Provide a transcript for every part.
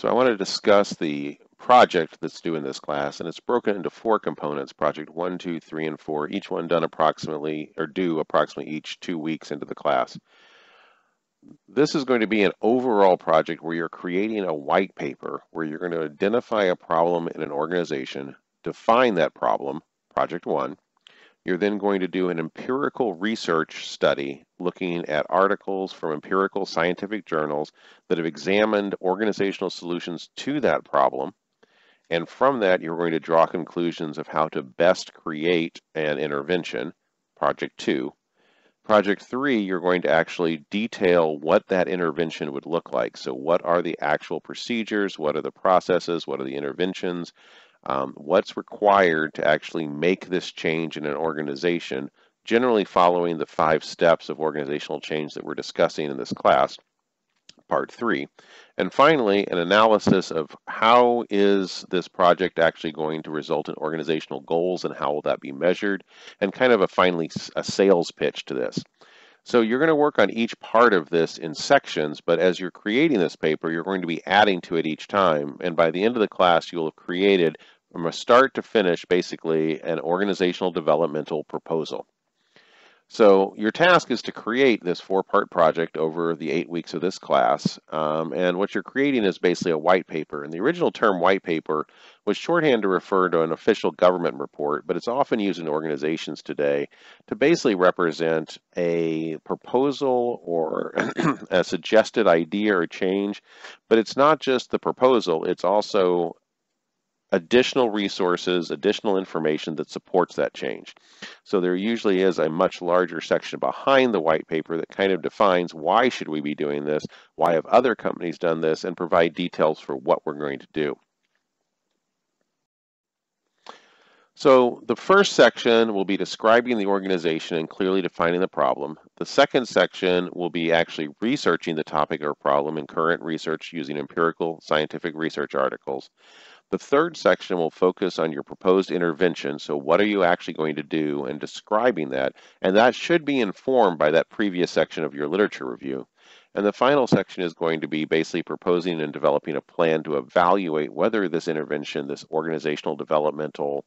So I want to discuss the project that's due in this class, and it's broken into 4 components: project 1, 2, 3, and 4, each one due approximately each 2 weeks into the class. This is going to be an overall project where you're creating a white paper where you're going to identify a problem in an organization, define that problem, project 1. You're then going to do an empirical research study looking at articles from empirical scientific journals that have examined organizational solutions to that problem. And from that, you're going to draw conclusions of how to best create an intervention, project 2. Project 3, you're going to actually detail what that intervention would look like. So what are the actual procedures? What are the processes? What are the interventions? What's required to actually make this change in an organization, generally following the 5 steps of organizational change that we're discussing in this class, part 3. And finally, an analysis of how is this project actually going to result in organizational goals and how will that be measured, and kind of finally a sales pitch to this. So you're going to work on each part of this in sections, but as you're creating this paper, you're going to be adding to it each time. And by the end of the class, you'll have created, from a start to finish, basically an organizational developmental proposal. So your task is to create this 4-part project over the 8 weeks of this class. And what you're creating is basically a white paper. And the original term white paper was shorthand to refer to an official government report, but it's often used in organizations today to basically represent a proposal or a suggested idea or change. But it's not just the proposal, it's also additional resources, additional information that supports that change. So there usually is a much larger section behind the white paper that kind of defines why should we be doing this, why have other companies done this, and provide details for what we're going to do. So the first section will be describing the organization and clearly defining the problem. The second section will be actually researching the topic or problem in current research using empirical scientific research articles. The third section will focus on your proposed intervention. So what are you actually going to do, and describing that. And that should be informed by that previous section of your literature review. And the final section is going to be basically proposing and developing a plan to evaluate whether this intervention, this organizational developmental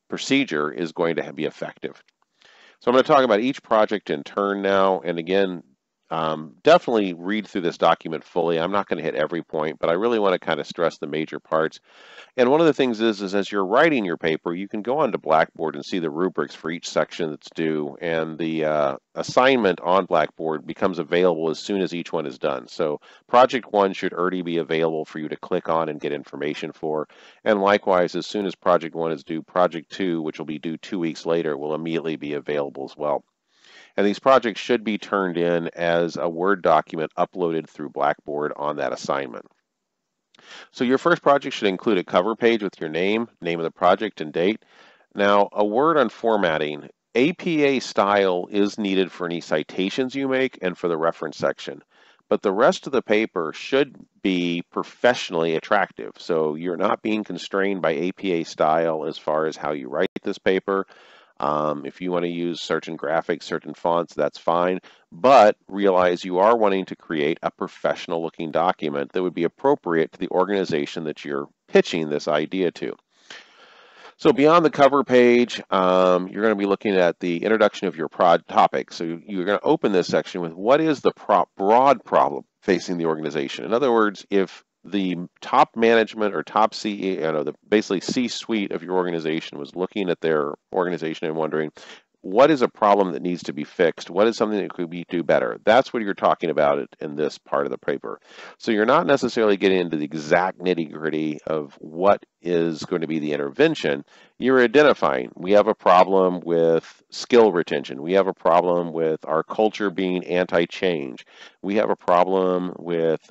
procedure, is going to be effective. So I'm going to talk about each project in turn now. And again, definitely read through this document fully. I'm not going to hit every point, but I really want to kind of stress the major parts. And one of the things is as you're writing your paper, you can go onto Blackboard and see the rubrics for each section that's due, and the assignment on Blackboard becomes available as soon as each one is done. So project 1 should already be available for you to click on and get information for. And likewise, as soon as project 1 is due, project 2, which will be due 2 weeks later, will immediately be available as well. And these projects should be turned in as a Word document uploaded through Blackboard on that assignment. So your first project should include a cover page with your name of the project, and date. Now, a word on formatting. APA style is needed for any citations you make and for the reference section. But the rest of the paper should be professionally attractive. So you're not being constrained by APA style as far as how you write this paper. If you want to use certain graphics, certain fonts, that's fine. But realize you are wanting to create a professional looking document that would be appropriate to the organization that you're pitching this idea to. So beyond the cover page, you're going to be looking at the introduction of your topic. So you're going to open this section with what is the broad problem facing the organization. In other words, if the top management or top CEO, basically C-suite of your organization was looking at their organization and wondering, what is a problem that needs to be fixed? What is something that could be do better? That's what you're talking about in this part of the paper. So you're not necessarily getting into the exact nitty-gritty of what is going to be the intervention. You're identifying, we have a problem with skill retention. We have a problem with our culture being anti-change. We have a problem with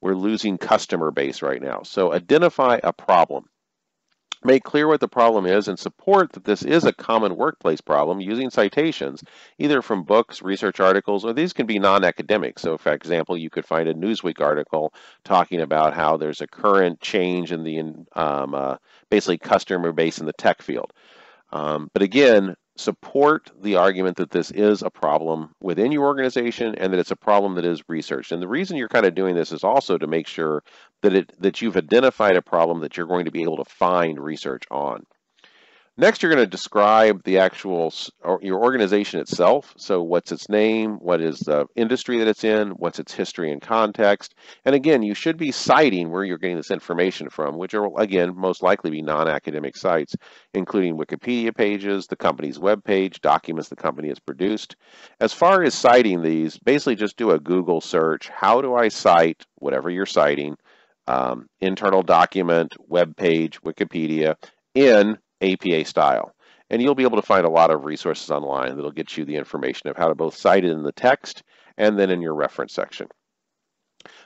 we're losing customer base right now. So identify a problem. Make clear what the problem is and support that this is a common workplace problem using citations, either from books, research articles, or these can be non-academic. So, for example, you could find a Newsweek article talking about how there's a current change in the basically customer base in the tech field. But again, support the argument that this is a problem within your organization and that it's a problem that is researched. And the reason you're kind of doing this is also to make sure that you've identified a problem that you're going to be able to find research on. Next, you're going to describe the actual, your organization itself. So what's its name, what is the industry that it's in, what's its history and context. And again, you should be citing where you're getting this information from, which will, again, most likely be non-academic sites, including Wikipedia pages, the company's webpage, documents the company has produced. As far as citing these, basically just do a Google search. How do I cite whatever you're citing, internal document, webpage, Wikipedia, in APA style, and you'll be able to find a lot of resources online that'll get you the information of how to both cite it in the text and then in your reference section.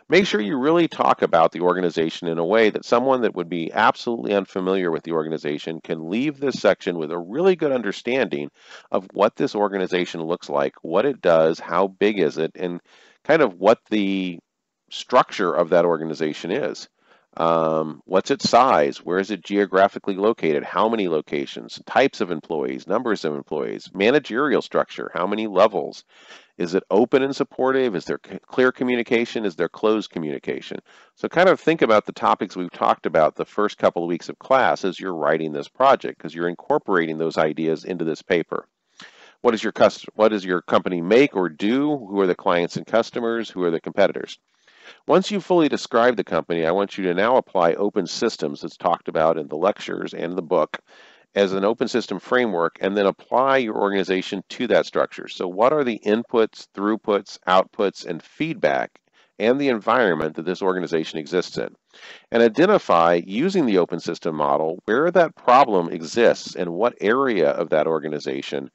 Make sure you really talk about the organization in a way that someone that would be absolutely unfamiliar with the organization can leave this section with a really good understanding of what this organization looks like, what it does, how big is it, and kind of what the structure of that organization is. What's its size? Where is it geographically located? How many locations? Types of employees, numbers of employees, managerial structure, how many levels? Is it open and supportive? Is there clear communication? Is there closed communication? So kind of think about the topics we've talked about the first couple of weeks of class as you're writing this project, because you're incorporating those ideas into this paper. What does your company make or do? Who are the clients and customers? Who are the competitors? Once you've fully described the company, I want you to now apply open systems that's talked about in the lectures and the book as an open system framework, and then apply your organization to that structure. So what are the inputs, throughputs, outputs, and feedback and the environment that this organization exists in? And identify, using the open system model, where that problem exists and what area of that organization,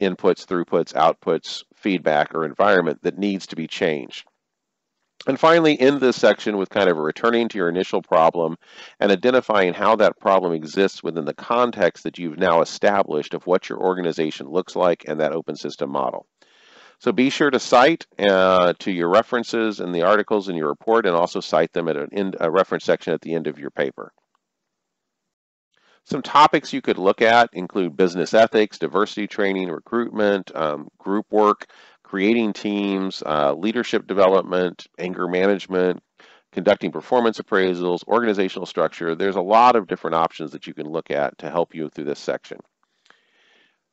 inputs, throughputs, outputs, feedback, or environment that needs to be changed. And finally, end this section with kind of returning to your initial problem and identifying how that problem exists within the context that you've now established of what your organization looks like and that open system model. So be sure to cite to your references and the articles in your report, and also cite them at a reference section at the end of your paper. Some topics you could look at include business ethics, diversity training, recruitment, group work, creating teams, leadership development, anger management, conducting performance appraisals, organizational structure. There's a lot of different options that you can look at to help you through this section.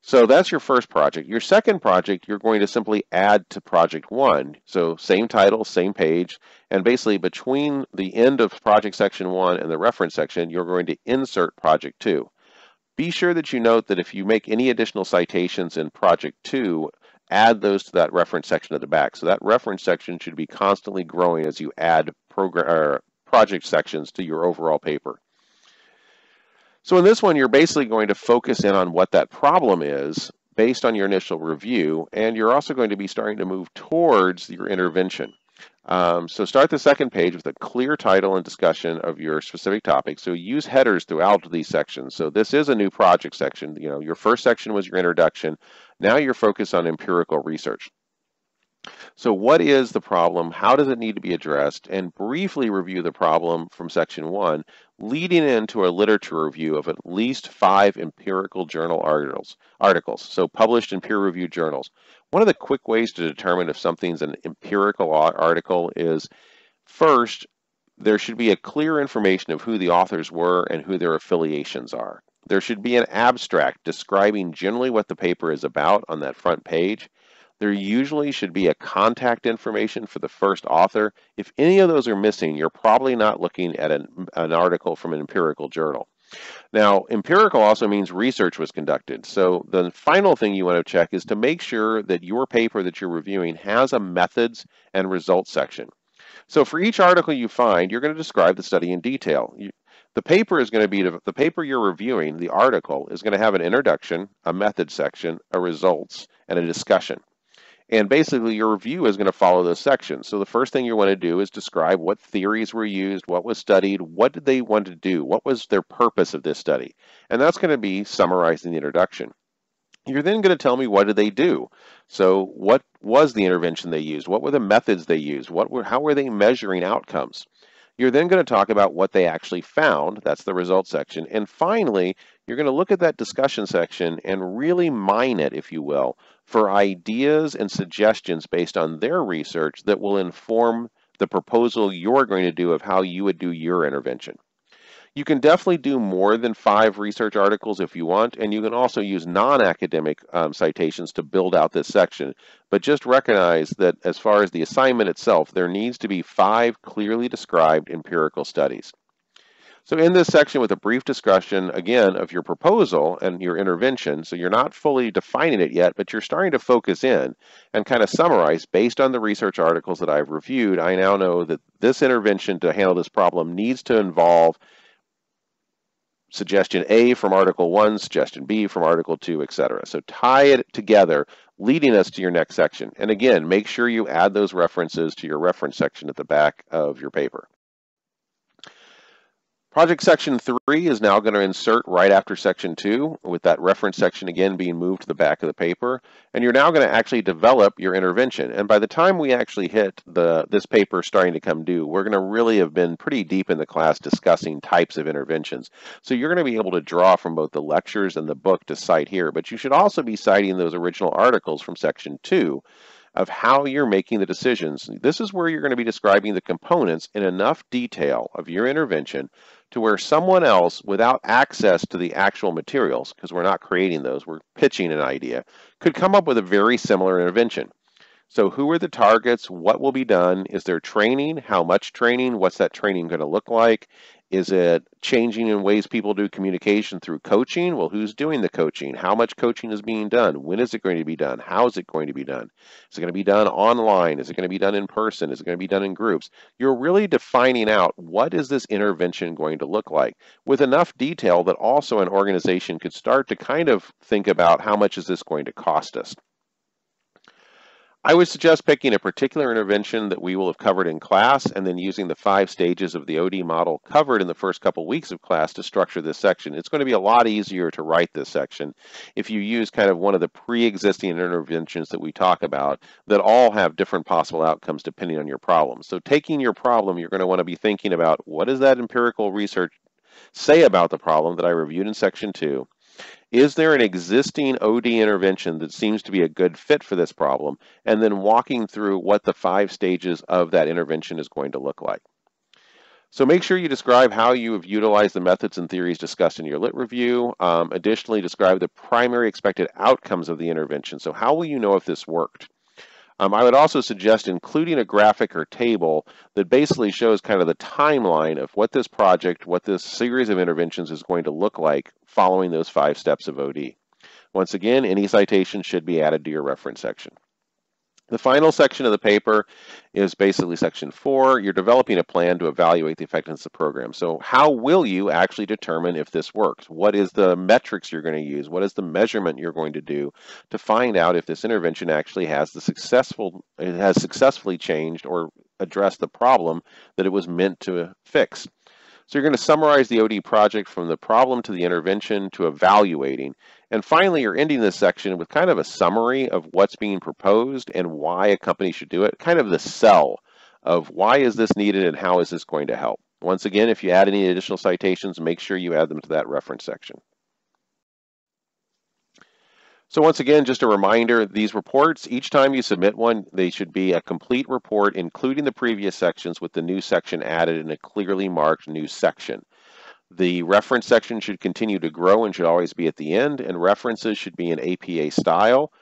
So that's your first project. Your second project, you're going to simply add to project one. So same title, same page, and basically between the end of project section one and the reference section, you're going to insert project two. Be sure that you note that if you make any additional citations in project two, add those to that reference section at the back. So that reference section should be constantly growing as you add project sections to your overall paper. So in this one, you're basically going to focus in on what that problem is based on your initial review, and you're also going to be starting to move towards your intervention. So start the second page with a clear title and discussion of your specific topic. So use headers throughout these sections. So this is a new project section. You know, your first section was your introduction. Now you're focused on empirical research. So what is the problem? How does it need to be addressed? And briefly review the problem from section one, leading into a literature review of at least 5 empirical journal articles, so published in peer-reviewed journals. One of the quick ways to determine if something's an empirical article is, first, there should be a clear information of who the authors were and who their affiliations are. There should be an abstract describing generally what the paper is about on that front page. There usually should be a contact information for the first author. If any of those are missing, you're probably not looking at an article from an empirical journal. Now, empirical also means research was conducted. So the final thing you want to check is to make sure that your paper that you're reviewing has a methods and results section. So for each article you find, you're going to describe the study in detail. The paper is going to be, the paper you're reviewing, the article, is going to have an introduction, a methods section, a results, and a discussion. And basically your review is going to follow those sections. So the first thing you want to do is describe what theories were used, what was studied, what did they want to do, what was their purpose of this study. And that's going to be summarizing the introduction. You're then going to tell me what did they do. So what was the intervention they used? What were the methods they used? How were they measuring outcomes? You're then going to talk about what they actually found. That's the results section. And finally, you're going to look at that discussion section and really mine it, if you will, for ideas and suggestions based on their research that will inform the proposal you're going to do of how you would do your intervention. You can definitely do more than 5 research articles if you want, and you can also use non-academic citations to build out this section. But just recognize that as far as the assignment itself, there needs to be 5 clearly described empirical studies. So in this section with a brief discussion, again, of your proposal and your intervention, so you're not fully defining it yet, but you're starting to focus in and kind of summarize based on the research articles that I've reviewed. I now know that this intervention to handle this problem needs to involve suggestion A from Article 1, suggestion B from Article 2, etc. So tie it together, leading us to your next section. And again, make sure you add those references to your reference section at the back of your paper. Project section 3 is now going to insert right after section 2, with that reference section again being moved to the back of the paper. And you're now going to actually develop your intervention. And by the time we actually hit this paper starting to come due, we're going to really have been pretty deep in the class discussing types of interventions. So you're going to be able to draw from both the lectures and the book to cite here, but you should also be citing those original articles from section 2 of how you're making the decisions. This is where you're going to be describing the components in enough detail of your intervention to where someone else, without access to the actual materials, because we're not creating those, we're pitching an idea, could come up with a very similar intervention. So who are the targets? What will be done? Is there training? How much training? What's that training going to look like? Is it changing in ways people do communication through coaching? Well, who's doing the coaching? How much coaching is being done? When is it going to be done? How is it going to be done? Is it going to be done online? Is it going to be done in person? Is it going to be done in groups? You're really defining out what is this intervention going to look like with enough detail that also an organization could start to kind of think about how much is this going to cost us. I would suggest picking a particular intervention that we will have covered in class and then using the 5 stages of the OD model covered in the first couple weeks of class to structure this section. It's going to be a lot easier to write this section if you use kind of one of the pre-existing interventions that we talk about that all have different possible outcomes depending on your problem. So taking your problem, you're going to want to be thinking about what does that empirical research say about the problem that I reviewed in section 2? Is there an existing OD intervention that seems to be a good fit for this problem? And then walking through what the 5 stages of that intervention is going to look like. So make sure you describe how you have utilized the methods and theories discussed in your lit review. Additionally, describe the primary expected outcomes of the intervention. So how will you know if this worked? I would also suggest including a graphic or table that basically shows kind of the timeline of what this project, what this series of interventions is going to look like following those 5 steps of OD. Once again, any citation should be added to your reference section. The final section of the paper is basically section 4. You're developing a plan to evaluate the effectiveness of the program. So how will you actually determine if this works? What is the metrics you're going to use? What is the measurement you're going to do to find out if this intervention actually has successfully changed or addressed the problem that it was meant to fix? So you're going to summarize the OD project from the problem to the intervention to evaluating. And finally, you're ending this section with kind of a summary of what's being proposed and why a company should do it, kind of the sell of why is this needed and how is this going to help. Once again, if you add any additional citations, make sure you add them to that reference section. So once again, just a reminder, these reports, each time you submit one, they should be a complete report, including the previous sections with the new section added in a clearly marked new section. The reference section should continue to grow and should always be at the end, and references should be in APA style.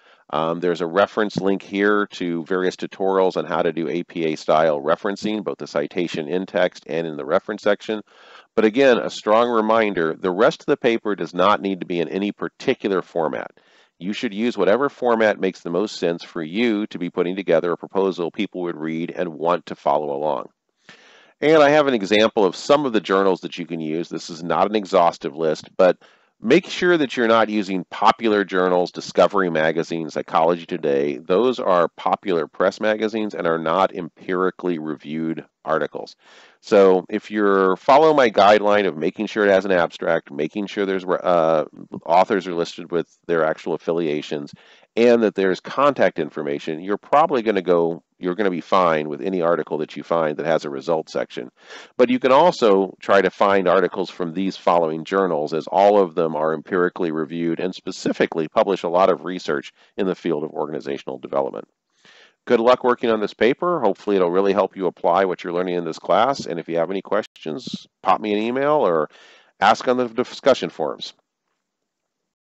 There's a reference link here to various tutorials on how to do APA style referencing, both the citation in text and in the reference section. But again, a strong reminder, the rest of the paper does not need to be in any particular format. You should use whatever format makes the most sense for you to be putting together a proposal people would read and want to follow along. And I have an example of some of the journals that you can use. This is not an exhaustive list, but make sure that you're not using popular journals, Discovery Magazine, Psychology Today. Those are popular press magazines and are not empirically reviewed articles. So if you're following my guideline of making sure it has an abstract, making sure there's authors are listed with their actual affiliations, and that there's contact information, you're probably going to go you're going to be fine with any article that you find that has a results section. But you can also try to find articles from these following journals, as all of them are empirically reviewed and specifically publish a lot of research in the field of organizational development. Good luck working on this paper. Hopefully it'll really help you apply what you're learning in this class. And if you have any questions, pop me an email or ask on the discussion forums.